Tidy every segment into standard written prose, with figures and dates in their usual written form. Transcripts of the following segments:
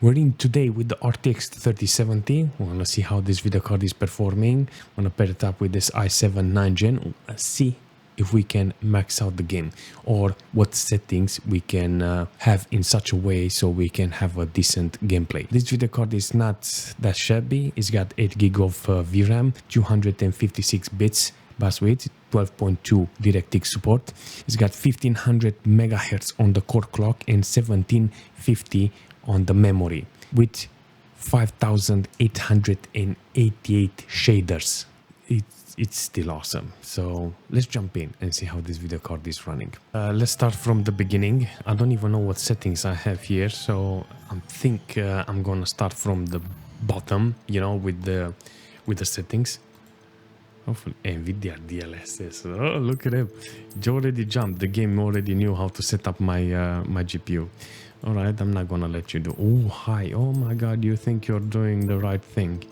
We're in today with the RTX 3070. We want to see how this video card is performing. Want to pair it up with this i7 9 Gen. See if we can max out the game or what settings we can have in such a way so we can have a decent gameplay. This video card is not that shabby. It's got 8 gig of VRAM, 256 bits bus width, 12.2 DirectX support. It's got 1500 megahertz on the core clock and 1750 on the memory with 5888 shaders. It's still awesome. So let's jump in and see how this video card is running. Let's start from the beginning. I don't even know what settings I have here, so I think I'm gonna start from the bottom, you know, with the settings. Hopefully NVIDIA DLSS. Oh, look at him. He already jumped. The game already knew how to set up my my GPU. All right, I'm not gonna let you do. Oh, hi. Oh my God, you think you're doing the right thing.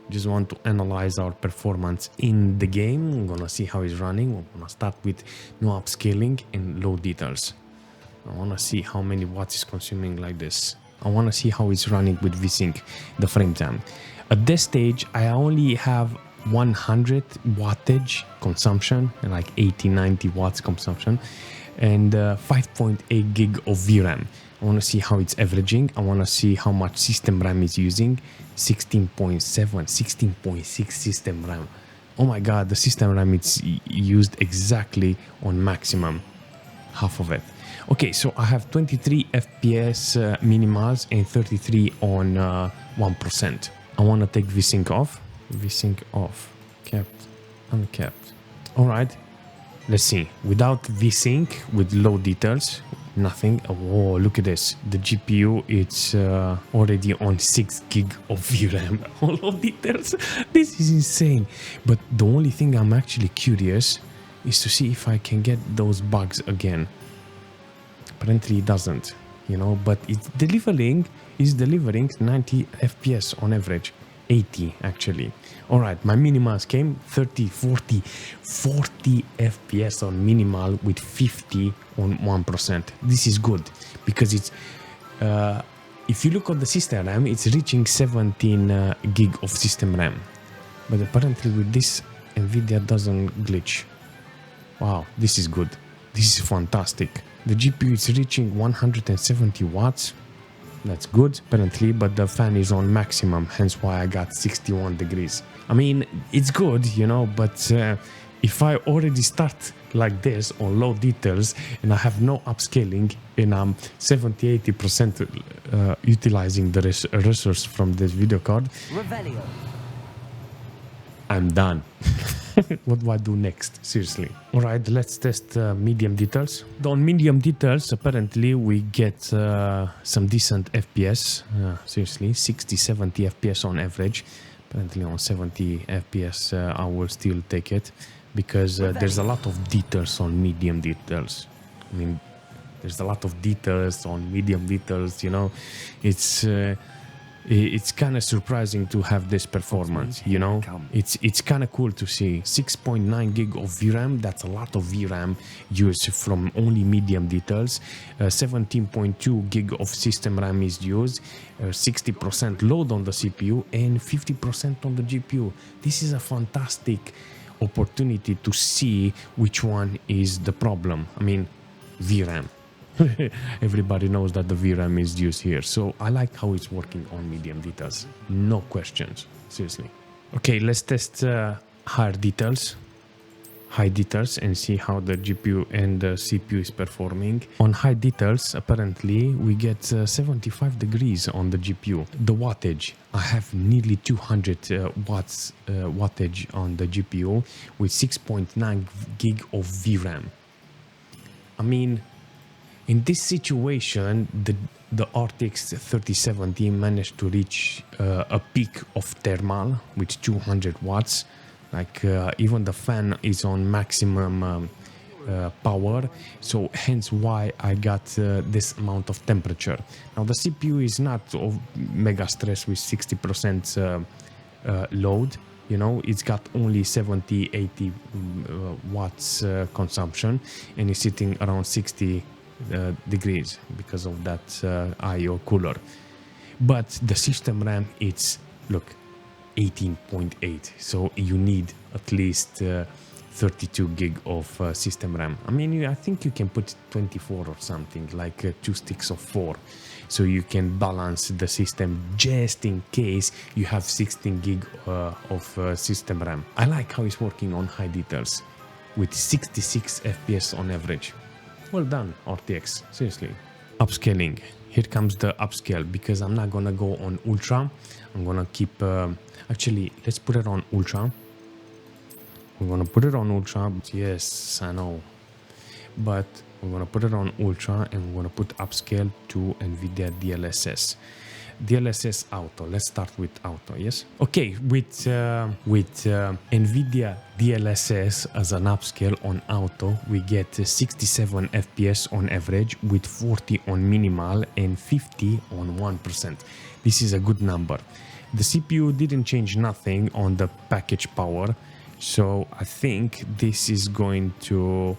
Just want to analyze our performance in the game. I'm gonna see how it's running. We're gonna start with no upscaling and low details. I wanna see how many watts it's consuming like this. I wanna see how it's running with VSYNC, the frame time. At this stage, I only have 100 wattage consumption, like 80-90 watts consumption, and 5.8 gig of VRAM. I want to see how it's averaging. I want to see how much system RAM is using. 16.7, 16.6 system RAM. Oh my God, the system RAM is used exactly on maximum, half of it. Okay, so I have 23 FPS minimals and 33 on 1%. I want to take VSYNC off. VSYNC off, capped, uncapped. All right, let's see. Without VSYNC, with low details, nothing. Oh, look at this. The GPU, it's already on 6 gig of VRAM. All low details. This is insane. But the only thing I'm actually curious is to see if I can get those bugs again. Apparently it doesn't, you know, but it's delivering 90 FPS on average. 80 actually. All right, my minimals came 30, 40 FPS on minimal with 50 on 1%. This is good because it's if you look at the system RAM, it's reaching 17 gig of system RAM, but apparently with this NVIDIA doesn't glitch. Wow, this is good. This is fantastic. The GPU is reaching 170 watts. That's good, apparently, but the fan is on maximum, hence why I got 61 degrees. I mean, it's good, you know, but if I already start like this on low details and I have no upscaling and I'm 70-80% utilizing the resource from this video card, I'm done. What do I do next? Seriously. All right, let's test medium details. On medium details, apparently we get some decent FPS. Seriously, 60-70 FPS on average. Apparently on 70 FPS, I will still take it because there's a lot of details on medium details. I mean, there's a lot of details on medium details, you know. It's kind of surprising to have this performance, you know. It's kind of cool to see 6.9 gig of VRAM. That's a lot of VRAM used from only medium details. 17.2 gig of system RAM is used. 60% load on the CPU and 50% on the GPU. This is a fantastic opportunity to see which one is the problem. I mean, VRAM. Everybody knows that the VRAM is used here, so I like how it's working on medium details. No questions, seriously. Okay, let's test high details, and see how the GPU and the CPU is performing. On high details, apparently we get 75 degrees on the GPU. The wattage, I have nearly 200 watts wattage on the GPU with 6.9 gig of VRAM. I mean, in this situation, the RTX 3070 managed to reach a peak of thermal with 200 watts. Like even the fan is on maximum power, so hence why I got this amount of temperature. Now the CPU is not mega stressed with 60% load. You know, it's got only 70-80 watts consumption, and it's sitting around 60 degrees because of that IO cooler. But the system RAM, it's, look, 18.8. So you need at least 32 gig of system RAM. I mean, I think you can put 24 or something, like 2 sticks of 4. So you can balance the system just in case you have 16 gig of system RAM. I like how it's working on high details with 66 FPS on average. Well done, RTX, seriously. Upscaling. Here comes the upscale, because I'm not gonna go on ultra. I'm gonna keep, actually, let's put it on ultra. We're gonna put it on ultra. Yes, I know. But we're gonna put it on ultra and we're gonna put upscale to NVIDIA DLSS. DLSS auto. Let's start with auto. Yes. Okay. With NVIDIA DLSS as an upscale on auto, we get 67 FPS on average with 40 on minimal and 50 on 1%. This is a good number. The CPU didn't change nothing on the package power, so I think this is going to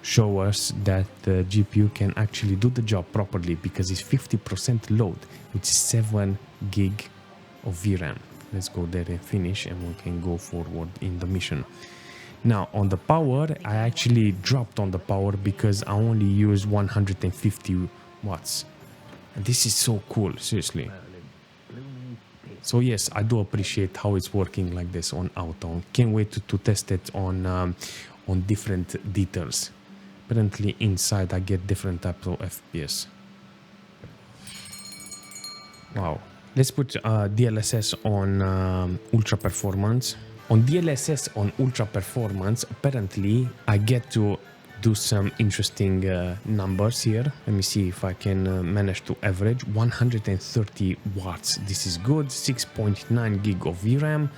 show us that the GPU can actually do the job properly, because it's 50% load with 7 gig of VRAM. Let's go there and finish, and we can go forward in the mission. Now on the power, I actually dropped on the power because I only use 150 watts. And this is so cool, seriously. So yes, I do appreciate how it's working like this on auto. Can't wait to test it on different details. Apparently inside I get different types of FPS. Wow. Let's put DLSS on ultra performance. On DLSS on ultra performance, apparently I get to do some interesting numbers here. Let me see if I can manage to average 130 watts. This is good. 6.9 gig of VRAM.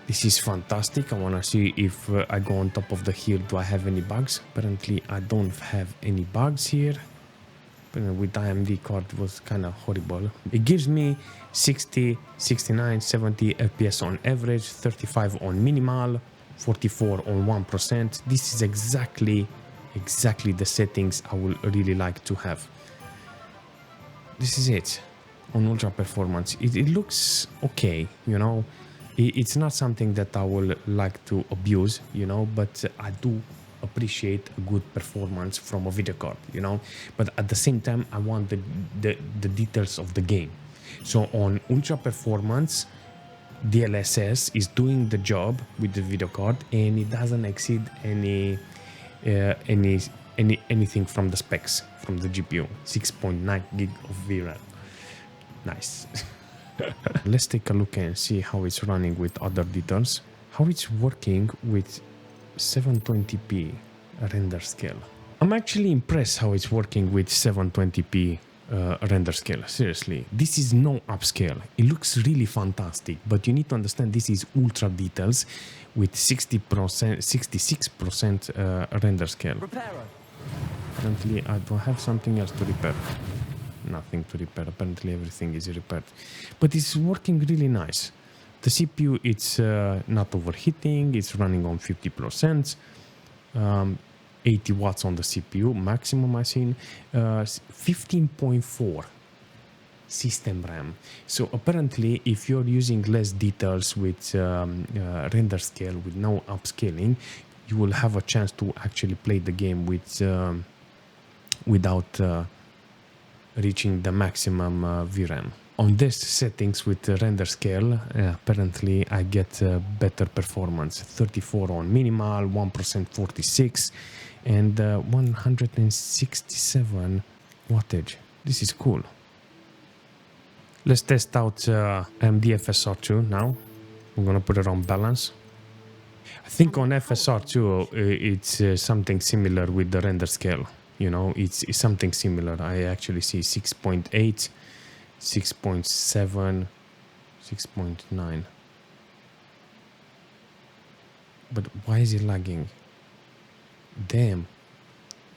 This is fantastic. I want to see if I go on top of the hill, do I have any bugs? Apparently I don't have any bugs here. With AMD card was kind of horrible. It gives me 60, 69, 70 FPS on average, 35 on minimal, 44 on 1%. This is exactly the settings I would really like to have. This is it on ultra performance. It looks okay, you know. It's not something that I will like to abuse, you know, but I do appreciate a good performance from a video card, you know. But at the same time, I want the details of the game. So on ultra performance, DLSS is doing the job with the video card, and it doesn't exceed anything from the specs from the GPU. 6.9 gig of VRAM. Nice. Let's take a look and see how it's running with other details. How it's working with 720p render scale. I'm actually impressed how it's working with 720p render scale. Seriously, this is no upscale. It looks really fantastic, but you need to understand this is ultra details with 66% render scale. Apparently, I don't have something else to repair. Nothing to repair. Apparently, everything is repaired, but it's working really nice. The CPU, it's not overheating. It's running on 50%. 80 watts on the CPU maximum I seen. 15.4 system RAM. So apparently, if you're using less details with render scale with no upscaling, you will have a chance to actually play the game with without reaching the maximum VRAM. On this settings with the render scale, apparently I get better performance. 34 on minimal, 1% 46, and 167 wattage. This is cool. Let's test out AMD FSR2 now. I'm gonna put it on balance. I think on FSR2 it's something similar with the render scale. You know, it's something similar. I actually see 6.8, 6.7, 6.9. But why is it lagging? Damn.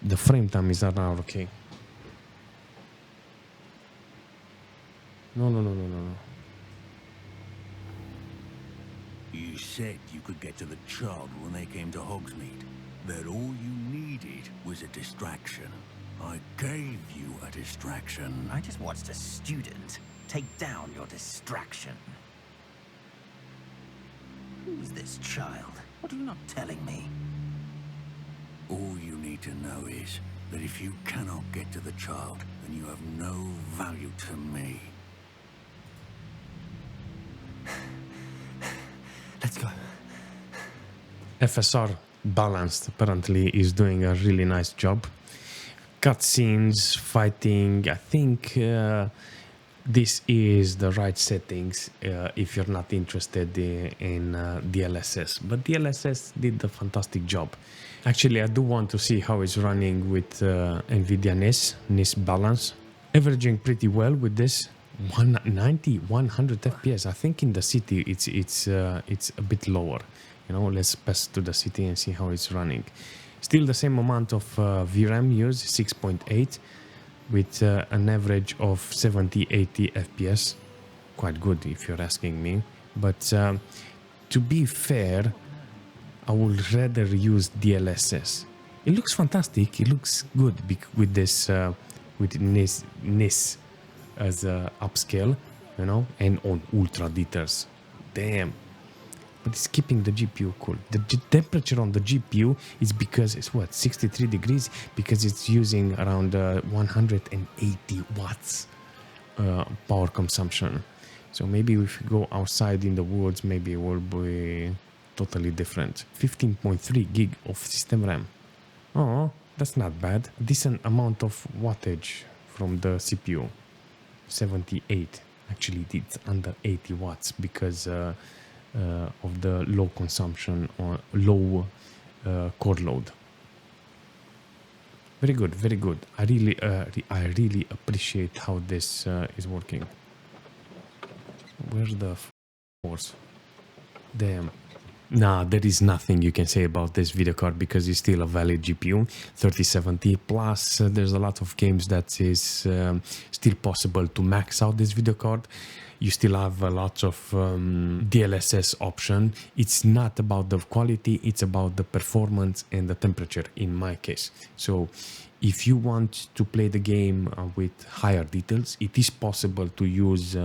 The frame time is not okay. No. You said you could get to the child when they came to Hogsmeade. That all you needed was a distraction. I gave you a distraction. I just watched a student take down your distraction. Who's this child? What are you not telling me? All you need to know is that if you cannot get to the child, then you have no value to me. Let's go. FSR Balanced apparently is doing a really nice job. Cutscenes, fighting, I think this is the right settings if you're not interested in DLSS. But DLSS did a fantastic job. Actually, I do want to see how it's running with NVIDIA NIS balance. Averaging pretty well with this. 190, 100 FPS. I think in the city it's a bit lower. You know, let's pass to the city and see how it's running. Still the same amount of VRAM used, 6.8, with an average of 70-80 FPS. Quite good if you're asking me. But to be fair, I would rather use DLSS. It looks fantastic. It looks good with this with NIS as upscale, you know, and on ultra details. Damn. But it's keeping the GPU cool. The temperature on the GPU is because it's what, 63 degrees, because it's using around 180 watts power consumption. So maybe if you go outside in the woods, maybe it will be totally different. 15.3 gig of system RAM. Oh, that's not bad. Decent amount of wattage from the CPU. 78. Actually, it's under 80 watts because of the low consumption or low core load. Very good, very good. I really appreciate how this is working. Where's the force? Damn. Nah, there is nothing you can say about this video card because it's still a valid GPU, 3070. Plus, there's a lot of games that is still possible to max out this video card. You still have a lot of DLSS option. It's not about the quality, it's about the performance and the temperature in my case. So if you want to play the game with higher details, it is possible to use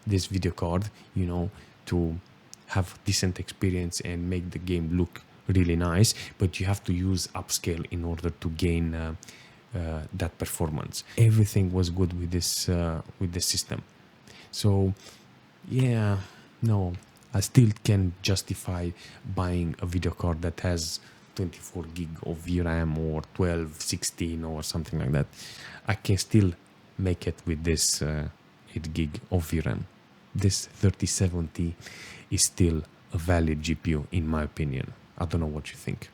this video card, you know, to have decent experience and make the game look really nice, but you have to use upscale in order to gain that performance. Everything was good with this system. So yeah, no, I still can justify buying a video card that has 24 gig of VRAM or 12, 16 or something like that. I can still make it with this 8 gig of VRAM. This 3070 is still a valid GPU in my opinion. I don't know what you think.